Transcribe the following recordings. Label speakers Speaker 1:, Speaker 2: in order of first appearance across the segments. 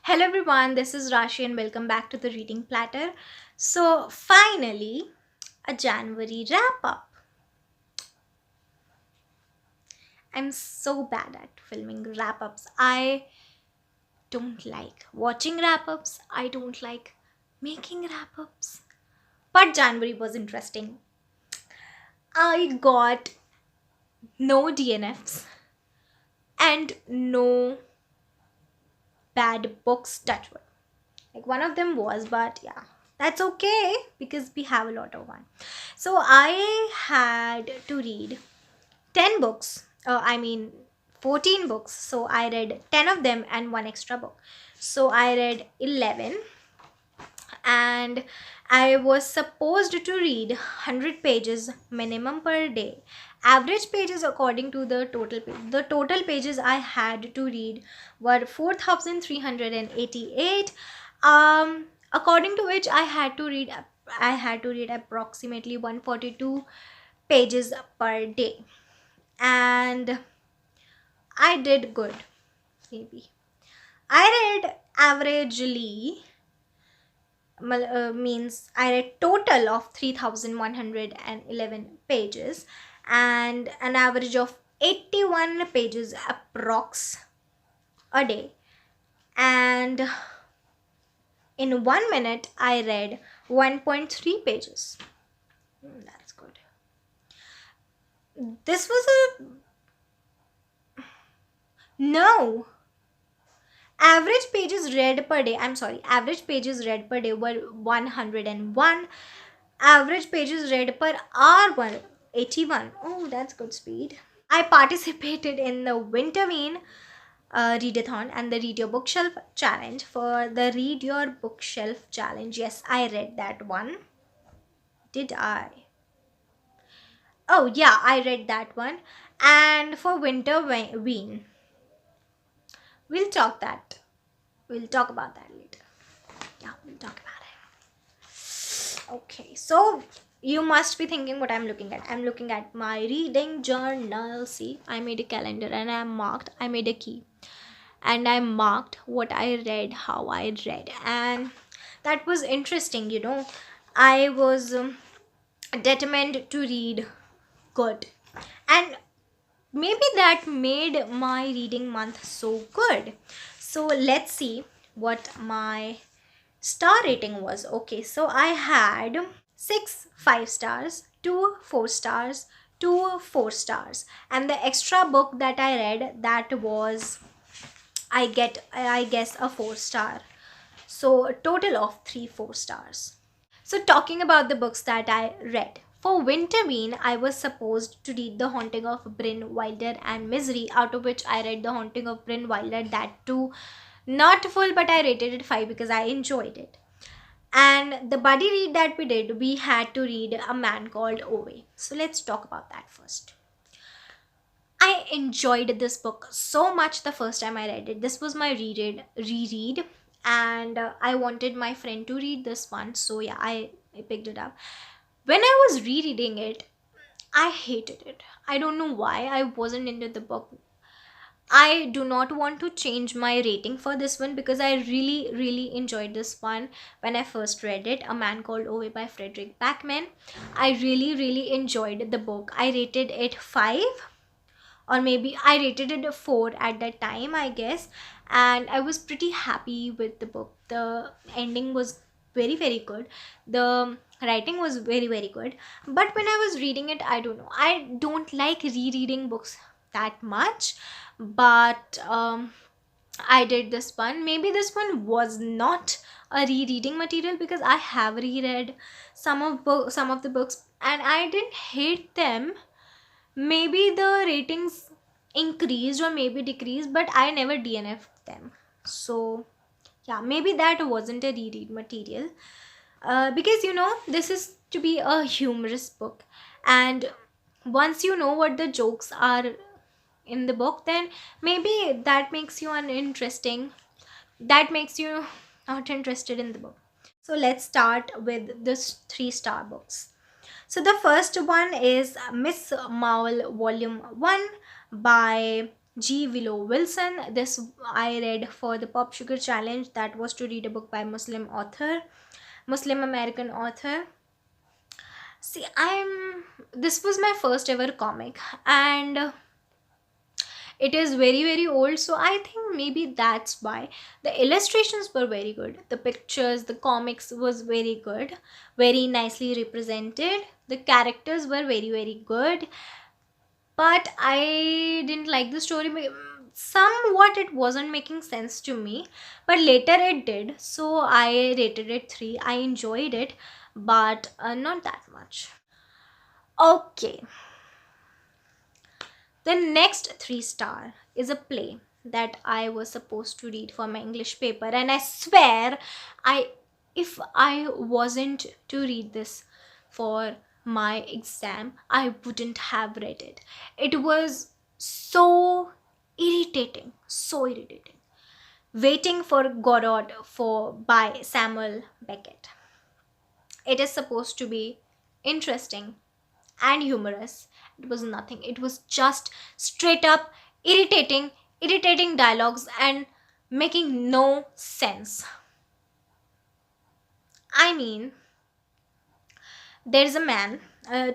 Speaker 1: Hello everyone, this is Rashi and welcome back to the Reading Platter. So finally, a January wrap up. I'm so bad at filming wrap ups. I don't like watching wrap ups. I don't like making wrap ups. But January was interesting. I got no DNFs and no bad books, touch wood. Like one of them was, but yeah, that's okay because we have a lot of one. So I had to read 10 books. I mean 14 books. So I read 10 of them and one extra book. So I read 11 and I was supposed to read 100 pages minimum per day. Average pages according to the total the total pages I had to read were 4388, according to which I had to read approximately 142 pages per day, and I did good. Maybe I read averagely, means I read total of 3111 pages and an average of 81 pages approx a day, and in 1 minute I read 1.3 pages. That's good. This was a no average pages read per day. I'm sorry, average pages read per day were 101. Average pages read per hour were 81. Oh, that's good speed. I participated in the Winterween readathon and the Read Your Bookshelf challenge. For the Read Your Bookshelf challenge, yes, I read that one. Did I? Oh yeah, I read that one. And for Winterween, we'll that. We'll talk about that later. Yeah, we'll talk about it. Okay, so you must be thinking what I'm looking at. I'm looking at my reading journal. See, I made a calendar and I made a key and I marked what I read, how I read, and that was interesting. I was determined to read good, and maybe that made my reading month so good. So let's see what my star rating was. Okay, so I had 6 5 stars, 2 4 stars, 2 4 stars, and the extra book that I read, that was, I guess, a 4 star. So a total of 3 4 stars. So talking about the books that I read. For Winterween, I was supposed to read The Haunting of Bryn Wilder and Misery, out of which I read The Haunting of Bryn Wilder, that too not full, but I rated it 5 because I enjoyed it. And the buddy read that we did, we had to read A Man Called Ove. So let's talk about that first. I enjoyed this book so much the first time I read it. This was my reread, and I wanted my friend to read this one. So yeah, I picked it up. When I was rereading it, I hated it. I don't know why. I wasn't into the book. I do not want to change my rating for this one because I really, really enjoyed this one when I first read it. A Man Called Ove by Frederick Backman. I really, really enjoyed the book. I rated it 5, or maybe I rated it a 4 at that time, I guess. And I was pretty happy with the book. The ending was very, very good. The writing was very, very good. But when I was reading it, I don't know. I don't like rereading books that much. But I did this one. Maybe this one was not a rereading material because I have reread some of the books and I didn't hate them. Maybe the ratings increased or maybe decreased, but I never DNF'd them. So yeah, maybe that wasn't a reread material, because this is to be a humorous book, and once you know what the jokes are in the book, then maybe that makes you uninteresting, that makes you not interested in the book. So let's start with this 3-star books. So the first one is Miss Marvel Volume 1 by G. Willow Wilson. This I read for the Pop Sugar Challenge. That was to read a book by Muslim American author. See, this was my first ever comic, and it is very very old, so I think maybe that's why. The illustrations were very good, the pictures, the comics was very good, very nicely represented, the characters were very very good, but I didn't like the story. Somewhat it wasn't making sense to me, but later it did, so I rated it 3. I enjoyed it, but not that much. Okay, the next 3 star is a play that I was supposed to read for my English paper, and I swear, I if I wasn't to read this for my exam, I wouldn't have read it. It was so irritating. Waiting for Godot for by Samuel Beckett. It is supposed to be interesting and humorous. It was nothing. It was just straight up irritating dialogues and making no sense. I mean, there is a man,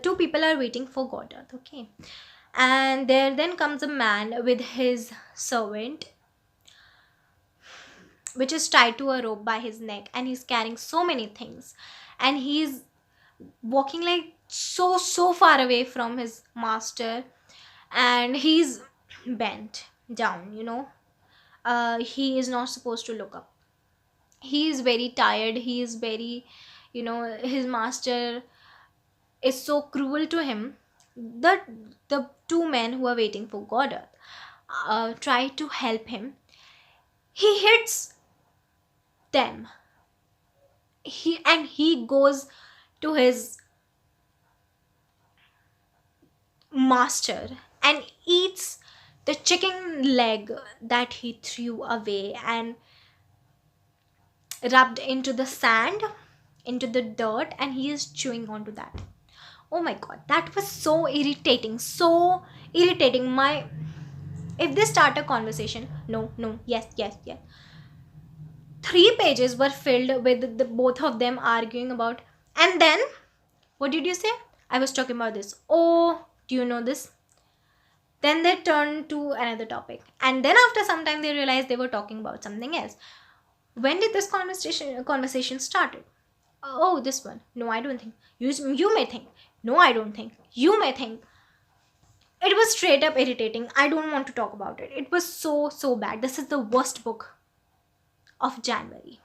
Speaker 1: two people are waiting for Godot, okay? And there then comes a man with his servant, which is tied to a rope by his neck, and he's carrying so many things, and he's walking like so far away from his master, and he's bent down, he is not supposed to look up. He is very tired, he is very, his master is so cruel to him that the two men who are waiting for Godot try to help him. He hits them. He goes to his master and eats the chicken leg that he threw away and rubbed into the sand, into the dirt, and he is chewing onto that. Oh my god, that was so irritating, my if they start a conversation, no, yes, 3 pages were filled with the both of them arguing about, and then what did you say? I was talking about this. Oh, do you know this? Then they turned to another topic, and then after some time they realized they were talking about something else. When did this conversation started? Oh, this one. No, I don't think. You may think. No, I don't think. You may think. It was straight up irritating. I don't want to talk about it. It was so bad. This is the worst book of January.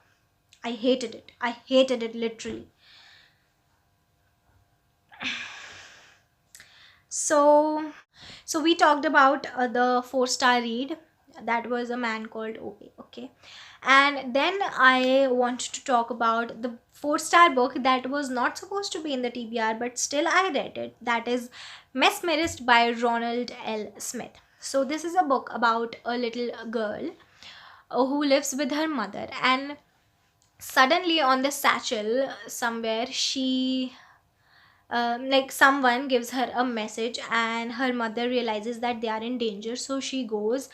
Speaker 1: I hated it. I hated it literally. So we talked about the 4-star read. That was A Man Called Obi. Okay, and then I wanted to talk about the 4-star book that was not supposed to be in the TBR, but still I read it. That is Mesmerised by Ronald L. Smith. So this is a book about a little girl who lives with her mother, and suddenly on the satchel somewhere she like someone gives her a message, and her mother realizes that they are in danger, so she goes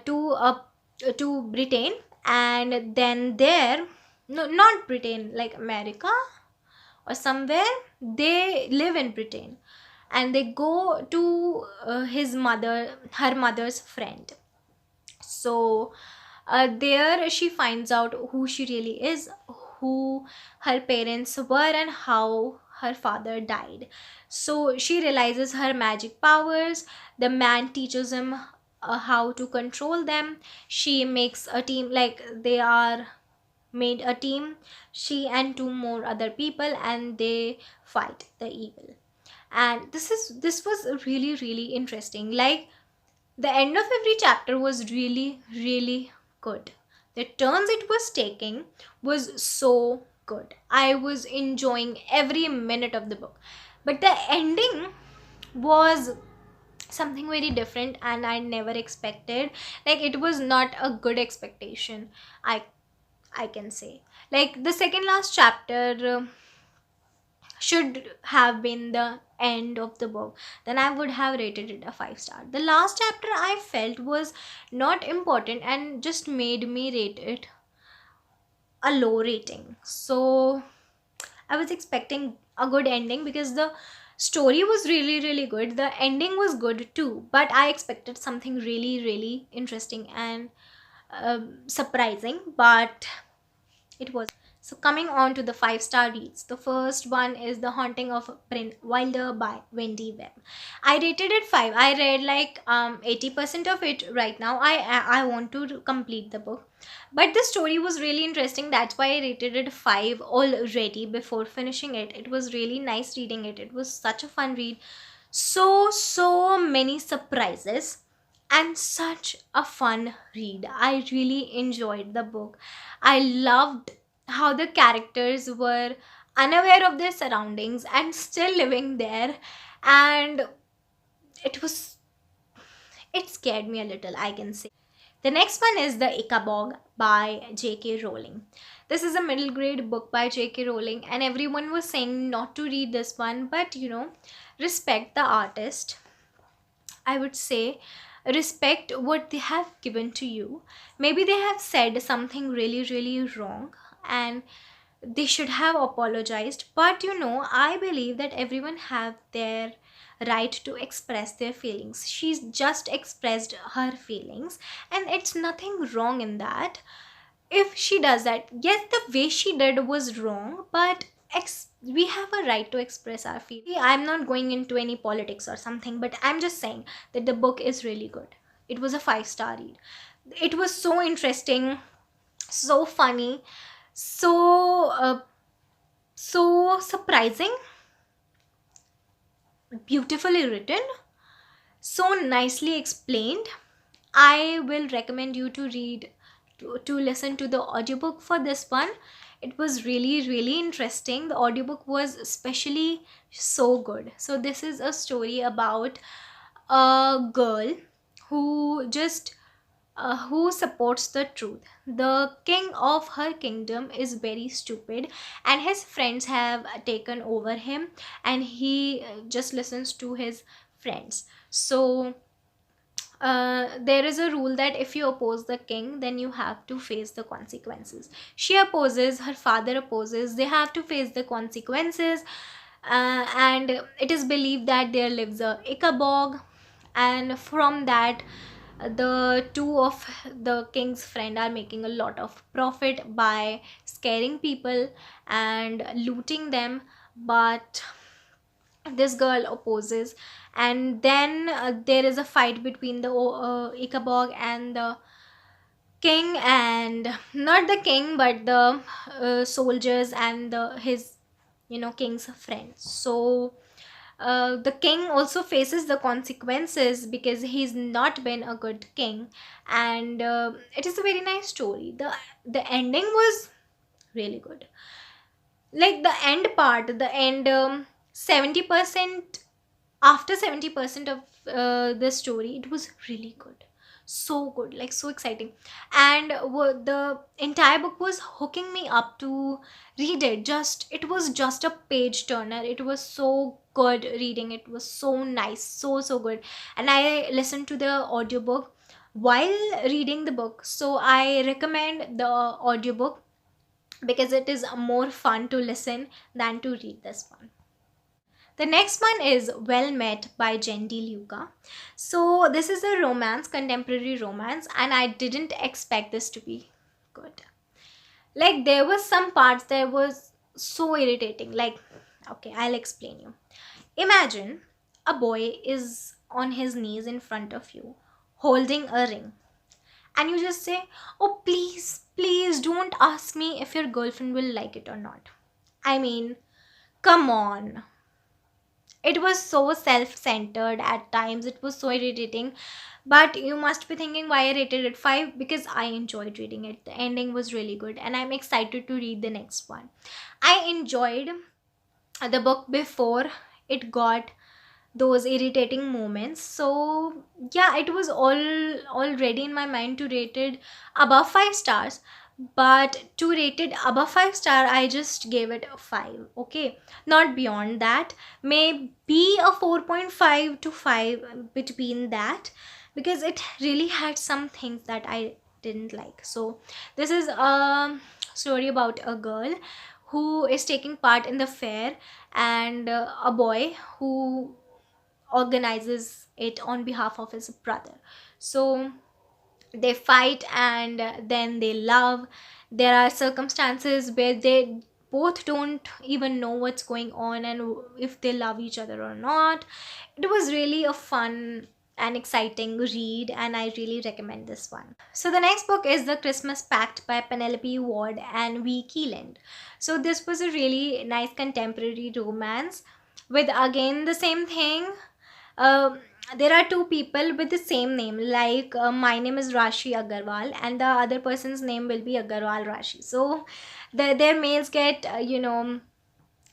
Speaker 1: to Britain, and then there, no, not Britain, like America or somewhere, they live in Britain, and they go to her mother's friend. So there she finds out who she really is, who her parents were, and how her father died. So she realizes her magic powers. The man teaches him how to control them. She makes a team, like they are made a team, she and 2 more other people, and they fight the evil. And this was really interesting. Like, the end of every chapter was really good. The turns it was taking was so good. I was enjoying every minute of the book. But the ending was something very different, and I never expected. Like, it was not a good expectation, I can say. Like, the second last chapter should have been the end of the book, then I would have rated it a 5 star. The last chapter I felt was not important and just made me rate it a low rating. So I was expecting a good ending because the story was really, really good. The ending was good too, but I expected something really, really interesting and surprising, but it was. So coming on to the 5 star reads. The first one is The Haunting of Prince Wilder by Wendy Webb. I rated it 5. I read like 80% of it right now. I want to complete the book. But the story was really interesting. That's why I rated it 5 already before finishing it. It was really nice reading it. It was such a fun read. So many surprises and such a fun read. I really enjoyed the book. I loved how the characters were unaware of their surroundings and still living there, and it was it scared me a little, I can say. The next one is The Ichaborg by J.K. Rowling. This is a middle grade book by J.K. Rowling, and everyone was saying not to read this one, but respect the artist. I would say respect what they have given to you. Maybe they have said something really, really wrong and they should have apologized. But I believe that everyone have their right to express their feelings. She's just expressed her feelings, and it's nothing wrong in that. If she does that, yes, the way she did was wrong, but we have a right to express our feelings. I'm not going into any politics or something, but I'm just saying that the book is really good. It was a 5 star read. It was so interesting, so funny, so surprising, beautifully written, so nicely explained. I will recommend you to read to listen to the audiobook for this one. It was really, really interesting. The audiobook was especially so good. So this is a story about a girl who just who supports the truth. The king of her kingdom is very stupid, and his friends have taken over him, and he just listens to his friends. So there is a rule that if you oppose the king, then you have to face the consequences. She opposes, her father opposes, they have to face the consequences. And it is believed that there lives a ichaborg, and from that the two of the king's friend are making a lot of profit by scaring people and looting them. But this girl opposes, and then there is a fight between the ichaborg and the king, and not the king but the soldiers and his king's friends. So the king also faces the consequences because he's not been a good king. And it is a very nice story. The ending was really good. Like the end part, the end 70%, after 70% of the story, it was really good. So good, like so exciting. And the entire book was hooking me up to read it. Just it was just a page turner. It was so good reading. It was so nice, so good. And I listened to the audiobook while reading the book, so I recommend the audiobook because it is more fun to listen than to read this one. The next one is Well Met by Jendi Luca. So this is a romance, contemporary romance, and I didn't expect this to be good. Like there was some parts that was so irritating. Like, okay, I'll explain you. Imagine a boy is on his knees in front of you, holding a ring, and you just say, "Oh, please don't ask me if your girlfriend will like it or not." I mean, come on. It was so self-centered at times. It was so irritating. But you must be thinking why I rated it 5, because I enjoyed reading it. The ending was really good, and I'm excited to read the next one. I enjoyed the book before it got those irritating moments. So yeah, it was all already in my mind to rate it above 5 stars. but to rate it above 5 star, I just gave it a 5. Okay, not beyond that. Maybe a 4.5 to 5 between that, because it really had some things that I didn't like. So this is a story about a girl who is taking part in the fair, and a boy who organizes it on behalf of his brother. So they fight, and then they love. There are circumstances where they both don't even know what's going on and if they love each other or not. It was really a fun and exciting read, and I really recommend this one. So the next book is The Christmas Pact by Penelope Ward and V. Keeland. So this was a really nice contemporary romance with again the same thing. um, there are two people with the same name, like my name is Rashi Agarwal and the other person's name will be Agarwal Rashi. So their mails get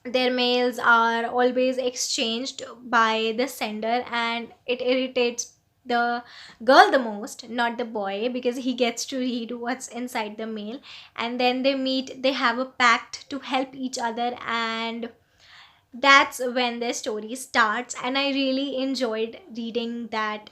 Speaker 1: their mails are always exchanged by the sender, and it irritates the girl the most, not the boy, because he gets to read what's inside the mail. And then they meet, they have a pact to help each other, and that's when their story starts. And I really enjoyed reading that.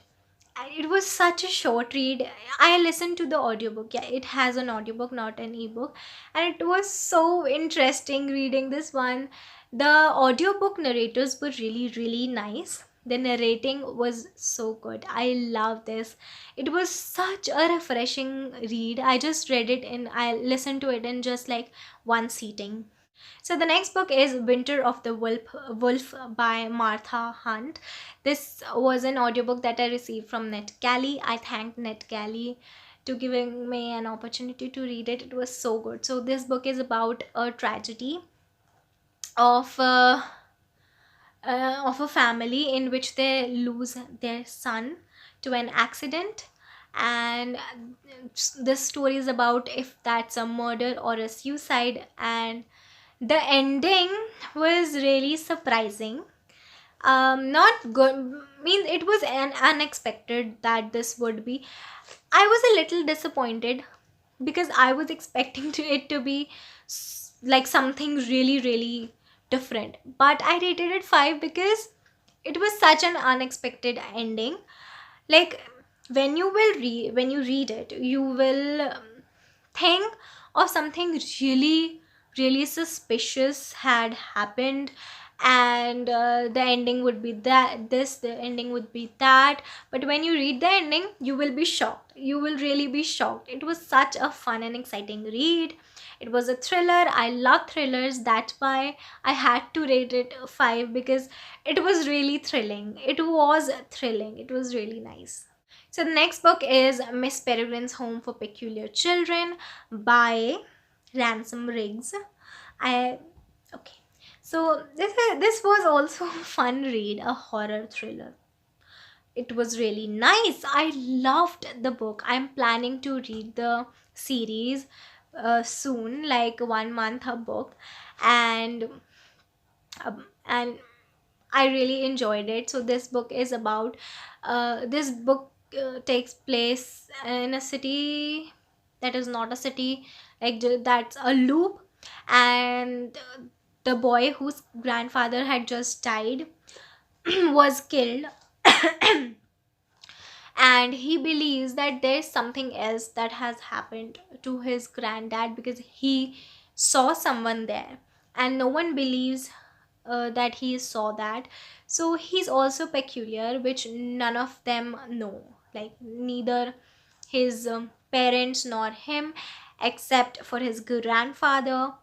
Speaker 1: It was such a short read. I listened to the audiobook. Yeah, it has an audiobook, not an ebook, and it was so interesting reading this one. The audiobook narrators were really nice. The narrating was so good. I love this. It was such a refreshing read. I listened to it in just like one seating. So the next book is Winter of the Wolf by Martha Hunt. This was an audiobook that I received from NetGalley. I thanked NetGalley to giving me an opportunity to read it. It was so good. So this book is about a tragedy of of a family in which they lose their son to an accident. And this story is about if that's a murder or a suicide. And the ending was really surprising. Not good, means it was an unexpected that this would be. I was a little disappointed because I was expecting it to be like something really different, but I rated it 5 because it was such an unexpected ending. Like, when you read it, you will think of something really suspicious had happened, and the ending would be the ending would be that. But when you read the ending, you will be shocked. You will really be shocked. It was such a fun and exciting read. It was a thriller. I love thrillers. That's why I had to rate it 5, because it was really thrilling. It was really nice. So the next book is Miss Peregrine's Home for Peculiar Children by Ransom Riggs. I okay. So this was also a fun read, a horror thriller. It was really nice. I loved the book. I'm planning to read the series soon, like 1 month a book, and I really enjoyed it. So this book is about this book takes place in a city that is not a city, like that's a loop. And the boy whose grandfather had just died was killed, and he believes that there's something else that has happened to his granddad because he saw someone there, and no one believes that he saw that. So he's also peculiar, which none of them know, like neither his parents nor him, except for his grandfather.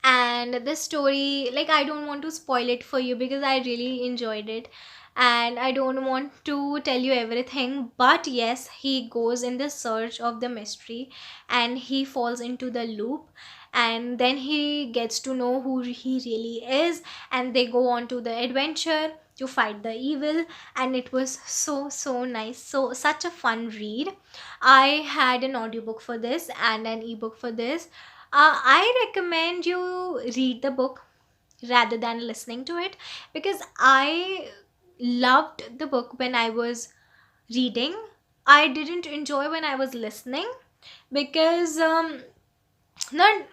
Speaker 1: And this story, like, I don't want to spoil it for you because I really enjoyed it, and I don't want to tell you everything. But yes, he goes in the search of the mystery, and he falls into the loop, and then he gets to know who he really is, and they go on to the adventure to fight the evil. And it was so nice, so such a fun read. I had an audiobook for this and an ebook for this. I recommend you read the book rather than listening to it, because I loved the book when I was reading. I didn't enjoy when I was listening, because not,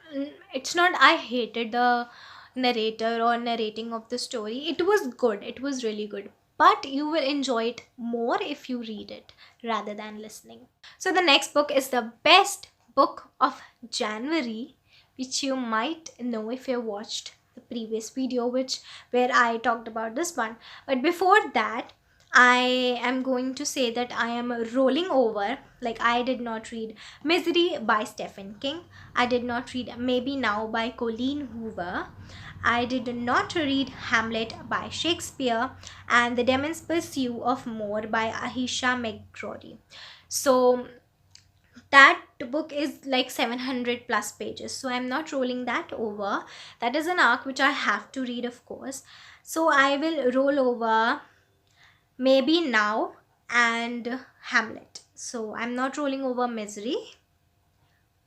Speaker 1: it's not I hated the narrator or narrating of the story. It was good, it was really good, but you will enjoy it more if you read it rather than listening. So the next book is the best book of January, which you might know if you watched the previous video, which where I talked about this one. But before that, I am going to say that I am rolling over. Like, I did not read Misery by Stephen King. I did not read Maybe Now by Colleen Hoover. I did not read Hamlet by Shakespeare, and The Demon's Pursuit of More by Ahisha McGrory. So that book is like 700 plus pages, so I'm not rolling that over. That is an arc which I have to read, of course. So I will roll over Maybe Now and Hamlet. So I'm not rolling over Misery.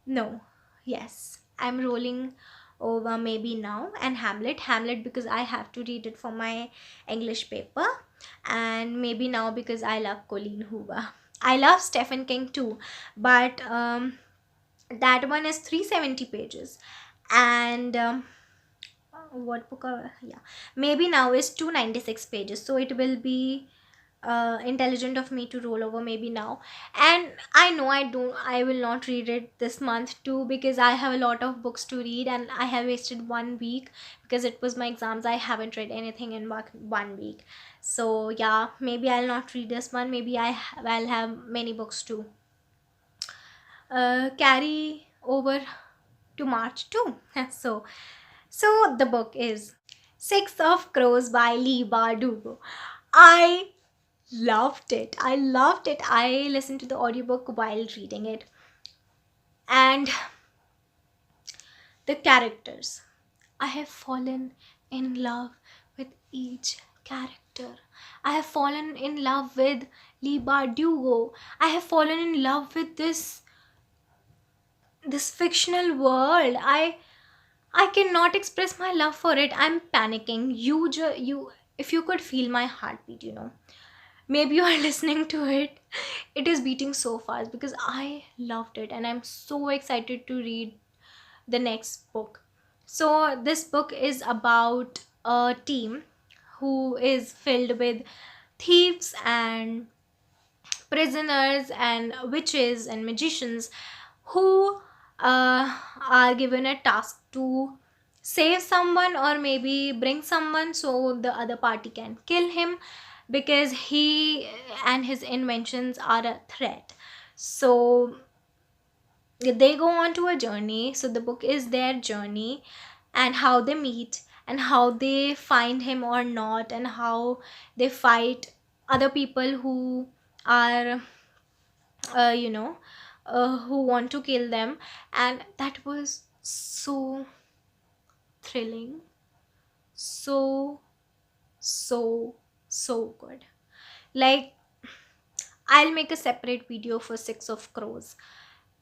Speaker 1: No, yes, I'm rolling over Maybe Now and Hamlet. Hamlet because I have to read it for my English paper, and Maybe Now because I love Colleen Hoover. I love Stephen King too, but that one is 370 pages, and what book yeah, Maybe Now is 296 pages, so it will be intelligent of me to roll over Maybe Now. And I know I will not read it this month too, because I have a lot of books to read and I have wasted 1 week because it was my exams. I haven't read anything in 1 week. So yeah, maybe I'll not read this one. Maybe I'll have many books to carry over to March too. So the book is Six of Crows by Lee Bardugo. I loved it. I loved it. I listened to the audiobook while reading it. And the characters. I have fallen in love with each character. I have fallen in love with Lee Bardugo. I have fallen in love with this fictional world. I cannot express my love for it. I'm panicking. You if you could feel my heartbeat, maybe you are listening to it. It is beating so fast because I loved it and I'm so excited to read the next book. So this book is about a team who is filled with thieves and prisoners and witches and magicians who are given a task to save someone or maybe bring someone so the other party can kill him, because he and his inventions are a threat. So they go on to a journey. So the book is their journey and how they meet and how they find him or not, and how they fight other people who are uh, you know who want to kill them. And that was so thrilling, so so so good. Like, I'll make a separate video for Six of Crows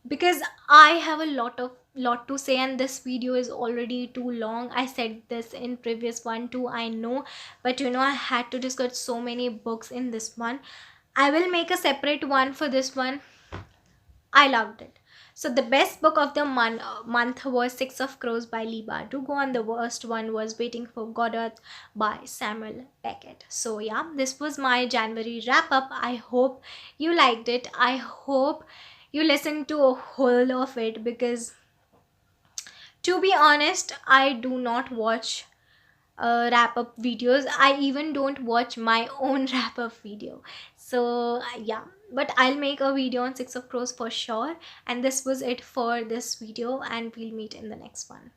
Speaker 1: because I have a lot to say, and this video is already too long. I said this in previous one too, I know, but I had to discuss so many books in this one. I will make a separate one for this one. I loved it. So the best book of the month was Six of Crows by Lee Bardugo, and the worst one was Waiting for Godot by Samuel Beckett. So yeah, this was my January wrap up. I hope you liked it. I hope you listened to a whole of it, because to be honest, I do not watch wrap up videos. I even don't watch my own wrap up video. So yeah, but I'll make a video on Six of Crows for sure. And this was it for this video, and we'll meet in the next one.